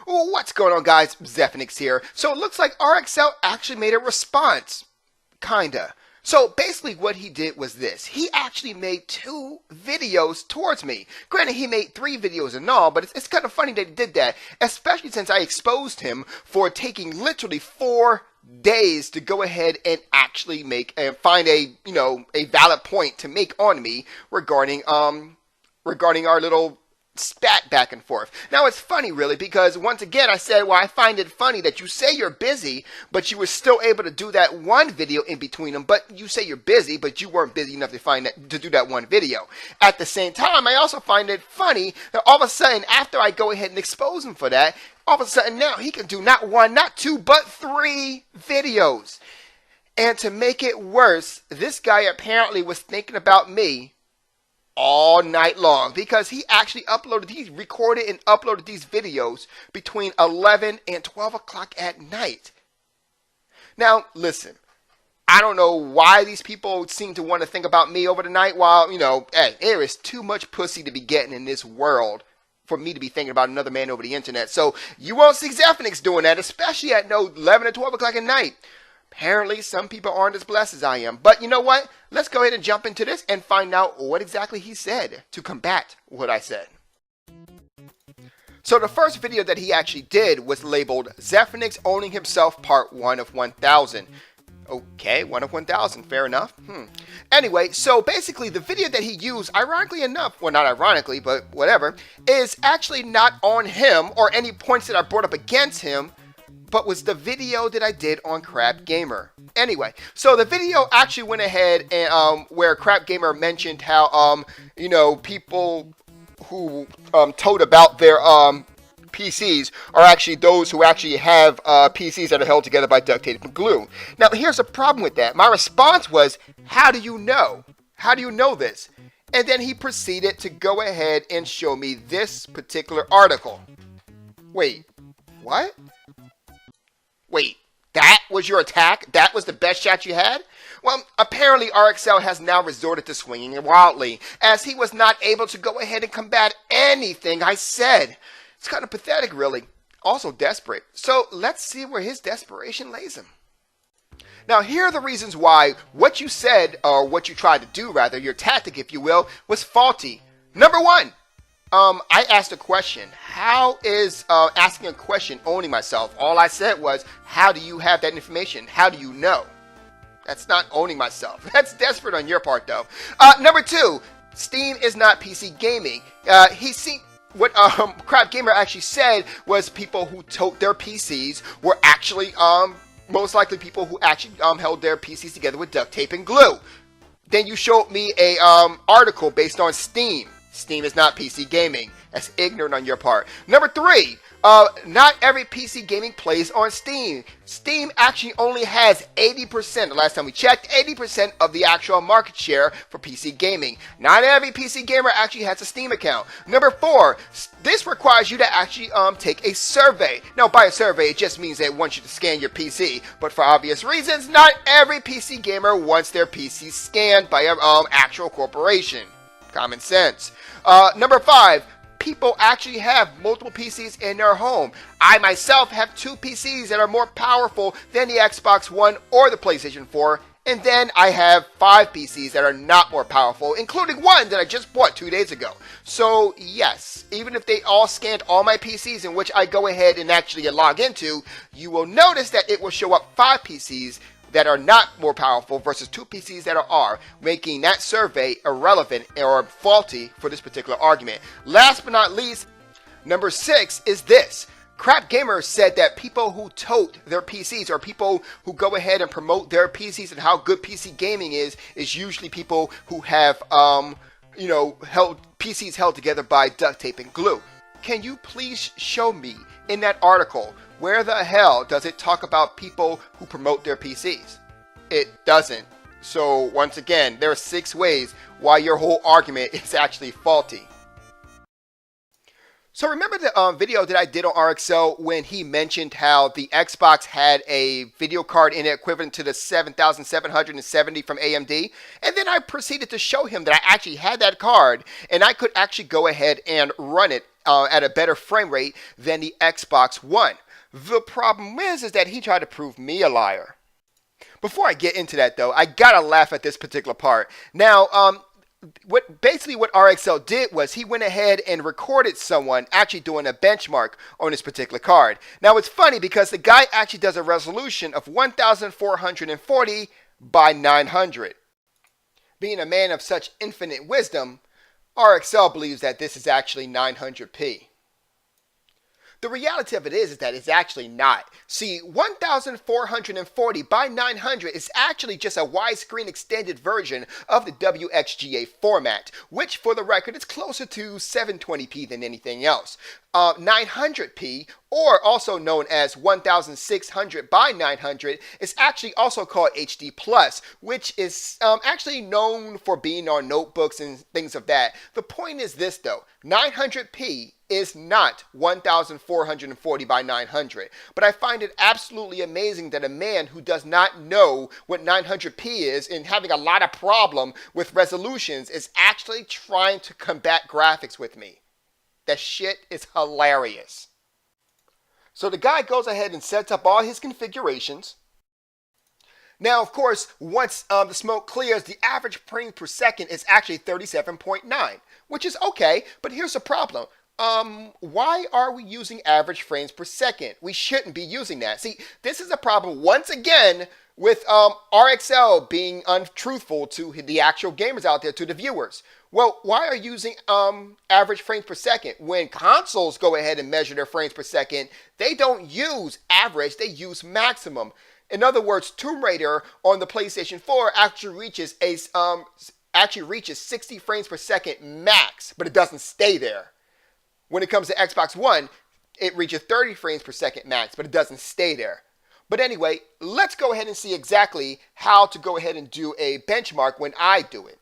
What's going on, guys? Zephyrnix here. So it looks like RXL actually made a response. Kinda. So basically what he did was this. He actually made 2 videos towards me. Granted, he made 3 videos in all, but it's kind of funny that he did that, especially since I exposed him for taking literally 4 days to go ahead and actually make and find a valid point to make on me regarding our little spat back and forth. Now it's funny really because once again I said, well, I find it funny that you say you're busy, but you were still able to do that one video in between them. But you say you're busy, but you weren't busy enough to do that one video. At the same time, I also find it funny that all of a sudden after I go ahead and expose him for that, all of a sudden now he can do not 1, not 2, but 3 videos. And to make it worse, this guy apparently was thinking about me all night long because he actually recorded and uploaded these videos between 11 and 12 o'clock at night. Now, listen, I don't know why these people seem to want to think about me over the night while, hey, there is too much pussy to be getting in this world for me to be thinking about another man over the internet. So you won't see Zephyrnix doing that, especially at 11 or 12 o'clock at night. Apparently, some people aren't as blessed as I am. But you know what? Let's go ahead and jump into this and find out what exactly he said to combat what I said. So the first video that he actually did was labeled Zephyrnix Owning Himself Part 1 of 1000. Okay, 1 of 1000, fair enough. Anyway, so basically the video that he used, ironically enough, well not ironically, but whatever, is actually not on him or any points that I brought up against him, but was the video that I did on Crap Gamer. Anyway, so the video actually went ahead and where Crap Gamer mentioned how people who told about their PCs are actually those who actually have PCs that are held together by duct tape and glue. Now here's a problem with that. My response was, how do you know? How do you know this? And then he proceeded to go ahead and show me this particular article. Wait, what? Wait, that was your attack? That was the best shot you had? Well, apparently RXL has now resorted to swinging wildly, as he was not able to go ahead and combat anything I said. It's kind of pathetic, really. Also desperate. So let's see where his desperation lays him. Now, here are the reasons why what you said, or what you tried to do, rather, your tactic, if you will, was faulty. Number 1. I asked a question. How is asking a question owning myself? All I said was, how do you have that information? How do you know? That's not owning myself. That's desperate on your part, though. Number 2, Steam is not PC gaming. What Crap Gamer actually said was people who tote their PCs were actually most likely people who actually held their PCs together with duct tape and glue. Then you showed me a article based on Steam. Steam is not PC gaming. That's ignorant on your part. Number 3, not every PC gaming plays on Steam. Steam actually only has 80%, the last time we checked, 80% of the actual market share for PC gaming. Not every PC gamer actually has a Steam account. Number 4, this requires you to actually take a survey. Now, by a survey, it just means they want you to scan your PC. But for obvious reasons, not every PC gamer wants their PC scanned by an actual corporation. Common sense. Number 5, people actually have multiple PCs in their home. I myself have 2 PCs that are more powerful than the Xbox One or the PlayStation 4. And then I have 5 PCs that are not more powerful, including one that I just bought 2 days ago. So yes, even if they all scanned all my PCs in which I go ahead and actually log into, you will notice that it will show up 5 PCs that are not more powerful versus 2 PCs that are, making that survey irrelevant or faulty for this particular argument. Last but not least, number 6 is this. Crap Gamer said that people who tote their PCs or people who go ahead and promote their PCs and how good PC gaming is usually people who have, PCs held together by duct tape and glue. Can you please show me in that article where the hell does it talk about people who promote their PCs? It doesn't. So once again, there are 6 ways why your whole argument is actually faulty. So remember the video that I did on RXL when he mentioned how the Xbox had a video card in it equivalent to the 7770 from AMD? And then I proceeded to show him that I actually had that card and I could actually go ahead and run it at a better frame rate than the Xbox One. The problem is that he tried to prove me a liar. Before I get into that, though, I gotta laugh at this particular part. Now, what RXL did was he went ahead and recorded someone actually doing a benchmark on this particular card. Now, it's funny because the guy actually does a resolution of 1440 by 900. Being a man of such infinite wisdom, RXL believes that this is actually 900p. The reality of it is that it's actually not. See, 1440 by 900 is actually just a widescreen extended version of the WXGA format, which for the record is closer to 720p than anything else. 900p, or also known as 1600 by 900, is actually also called HD+, which is actually known for being on notebooks and things of that. The point is this though, 900p is not 1440 by 900, but I find it absolutely amazing that a man who does not know what 900p is and having a lot of problem with resolutions is actually trying to combat graphics with me. That shit is hilarious. So the guy goes ahead and sets up all his configurations. Now, of course, once the smoke clears, the average frames per second is actually 37.9, which is okay, but here's the problem. Why are we using average frames per second? We shouldn't be using that. See, this is a problem once again with RXL being untruthful to the actual gamers out there, to the viewers. Well, why are you using average frames per second? When consoles go ahead and measure their frames per second, they don't use average, they use maximum. In other words, Tomb Raider on the PlayStation 4 actually reaches 60 frames per second max, but it doesn't stay there. When it comes to Xbox One, it reaches 30 frames per second max, but it doesn't stay there. But anyway, let's go ahead and see exactly how to go ahead and do a benchmark when I do it.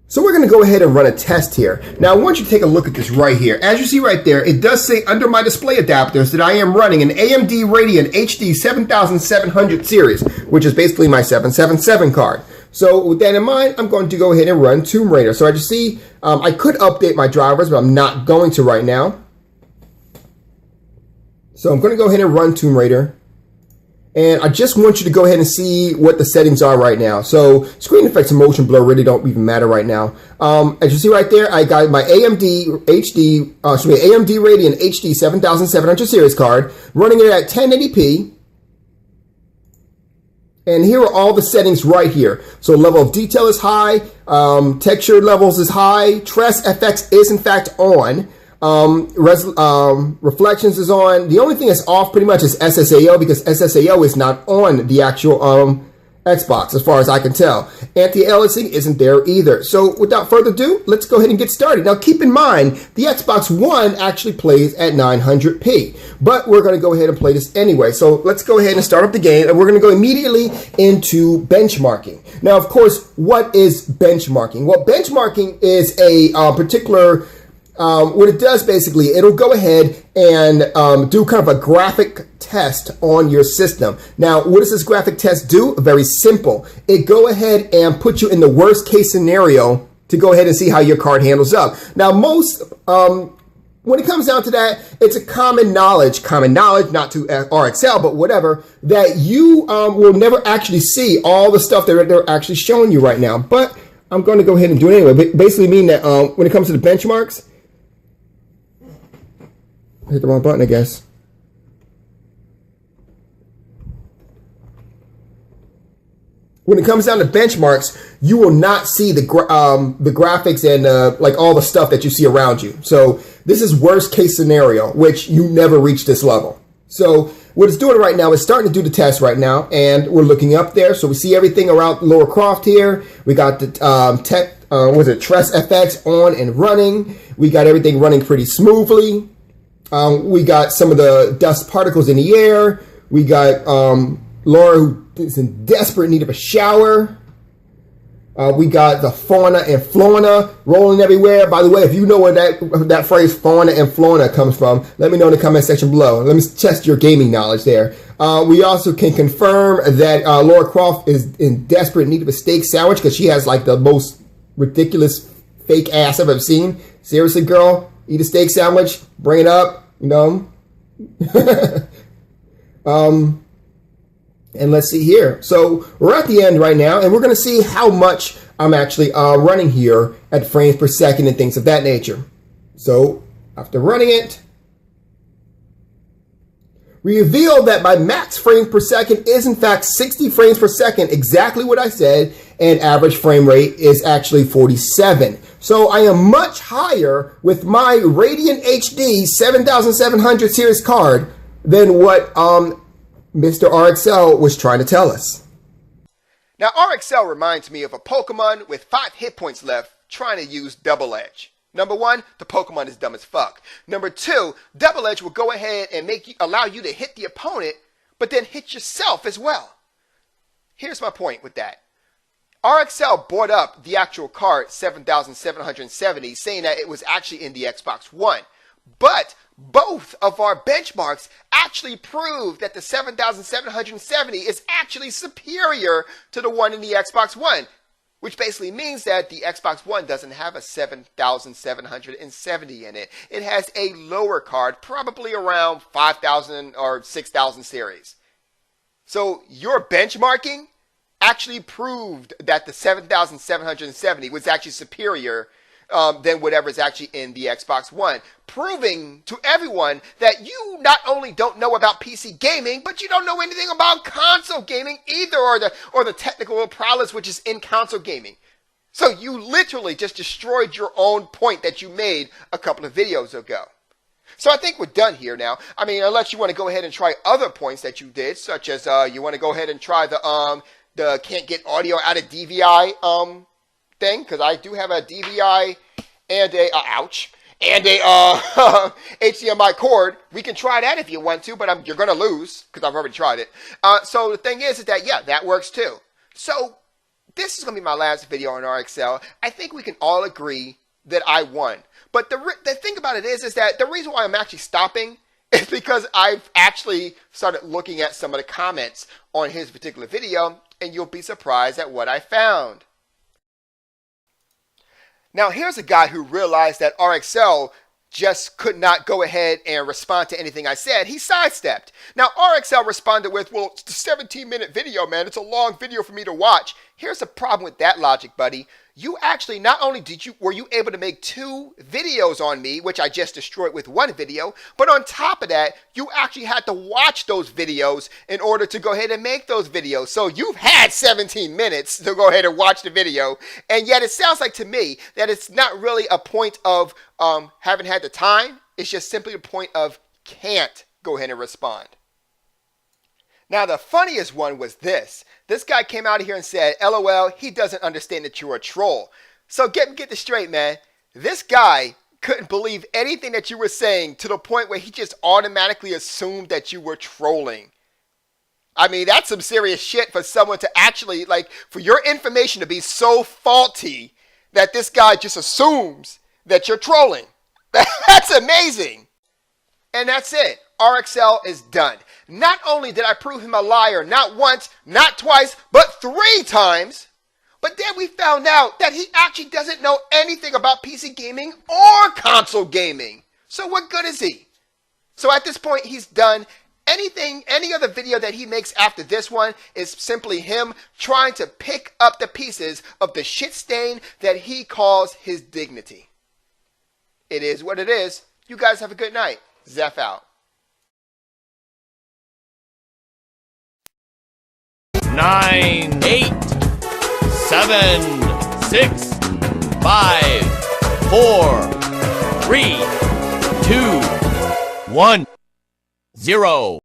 So we're going to go ahead and run a test here. Now I want you to take a look at this right here. As you see right there, it does say under my display adapters that I am running an AMD Radeon HD 7700 series, which is basically my 777 card. So with that in mind, I'm going to go ahead and run Tomb Raider. So as you see, I could update my drivers, but I'm not going to right now. So I'm going to go ahead and run Tomb Raider. And I just want you to go ahead and see what the settings are right now. So screen effects and motion blur really don't even matter right now. As you see right there, I got my AMD Radeon HD 7700 series card, running it at 1080p. And here are all the settings right here. So level of detail is high, texture levels is high, Tress FX is in fact on. Reflections is on. The only thing that's off pretty much is SSAO, because SSAO is not on the actual Xbox as far as I can tell. Anti-aliasing isn't there either. So without further ado, let's go ahead and get started. Now keep in mind, the Xbox One actually plays at 900p, but we're going to go ahead and play this anyway. So let's go ahead and start up the game, and we're going to go immediately into benchmarking. Now, of course, what is benchmarking? Well, benchmarking is a particular what it does basically, it'll go ahead and do kind of a graphic test on your system. Now, what does this graphic test do? Very simple. It go ahead and put you in the worst case scenario to go ahead and see how your card handles up. Now, most, when it comes down to that, it's a common knowledge, not to RXL, but whatever, that you will never actually see all the stuff that they're actually showing you right now. But I'm going to go ahead and do it anyway. Basically mean that when it comes to the benchmarks, hit the wrong button, I guess. When it comes down to benchmarks, you will not see the graphics and like all the stuff that you see around you. So this is worst case scenario, which you never reach this level. So what it's doing right now is starting to do the test right now, and we're looking up there. So we see everything around Lara Croft here. We got the Tress FX on and running. We got everything running pretty smoothly. We got some of the dust particles in the air. We got Laura, who is in desperate need of a shower. We got the fauna and flora rolling everywhere. By the way, if you know where that phrase fauna and flora comes from, let me know in the comment section below. Let me test your gaming knowledge there. We also can confirm that Lara Croft is in desperate need of a steak sandwich, because she has like the most ridiculous fake ass I've ever seen. Seriously, girl. eat a steak sandwich, bring it up, and let's see here. So we're at the end right now, and we're going to see how much I'm actually running here at frames per second and things of that nature. So after running it, we revealed that my max frames per second is in fact 60 frames per second, exactly what I said, and average frame rate is actually 47. So I am much higher with my Radeon HD 7700 series card than what Mr. RXL was trying to tell us. Now, RXL reminds me of a Pokemon with 5 hit points left trying to use Double Edge. Number 1, the Pokemon is dumb as fuck. Number 2, Double Edge will go ahead and allow you to hit the opponent, but then hit yourself as well. Here's my point with that. RXL bought up the actual card 7770, saying that it was actually in the Xbox One. But both of our benchmarks actually prove that the 7770 is actually superior to the one in the Xbox One, which basically means that the Xbox One doesn't have a 7770 in it. It has a lower card, probably around 5000 or 6000 series. So your benchmarking actually proved that the 7770 was actually superior than whatever is actually in the Xbox One, proving to everyone that you not only don't know about PC gaming, but you don't know anything about console gaming either, or the technical prowess which is in console gaming. So you literally just destroyed your own point that you made a couple of videos ago. So I think we're done here now. I mean, unless you want to go ahead and try other points that you did, such as you want to go ahead and try the can't get audio out of DVI thing, because I do have a DVI and a HDMI cord. We can try that if you want to, but you're gonna lose because I've already tried it. So the thing is that yeah, that works too. So this is gonna be my last video on RXL. I think we can all agree that I won. But the thing about it is that the reason why I'm actually stopping is because I've actually started looking at some of the comments on his particular video, and you'll be surprised at what I found. Now, here's a guy who realized that RXL just could not go ahead and respond to anything I said. He sidestepped. Now, RXL responded with, well, it's a 17-minute video, man. It's a long video for me to watch. Here's the problem with that logic, buddy. You actually, not only were you able to make 2 videos on me, which I just destroyed with 1 video, but on top of that, you actually had to watch those videos in order to go ahead and make those videos. So you've had 17 minutes to go ahead and watch the video, and yet it sounds like to me that it's not really a point of haven't had the time. It's just simply a point of can't go ahead and respond. Now, the funniest one was this. This guy came out of here and said, LOL, he doesn't understand that you're a troll. So get this straight, man. This guy couldn't believe anything that you were saying to the point where he just automatically assumed that you were trolling. I mean, that's some serious shit for someone to actually, for your information to be so faulty that this guy just assumes that you're trolling. That's amazing. And that's it. RXL is done. Not only did I prove him a liar not once, not twice, but 3 times, but then we found out that he actually doesn't know anything about PC gaming or console gaming. So what good is he? So at this point, he's done. Any other video that he makes after this one is simply him trying to pick up the pieces of the shit stain that he calls his dignity. It is what it is. You guys have a good night. Zeph out. 9, 8, 7, 6, 5, 4, 3, 2, 1, 0.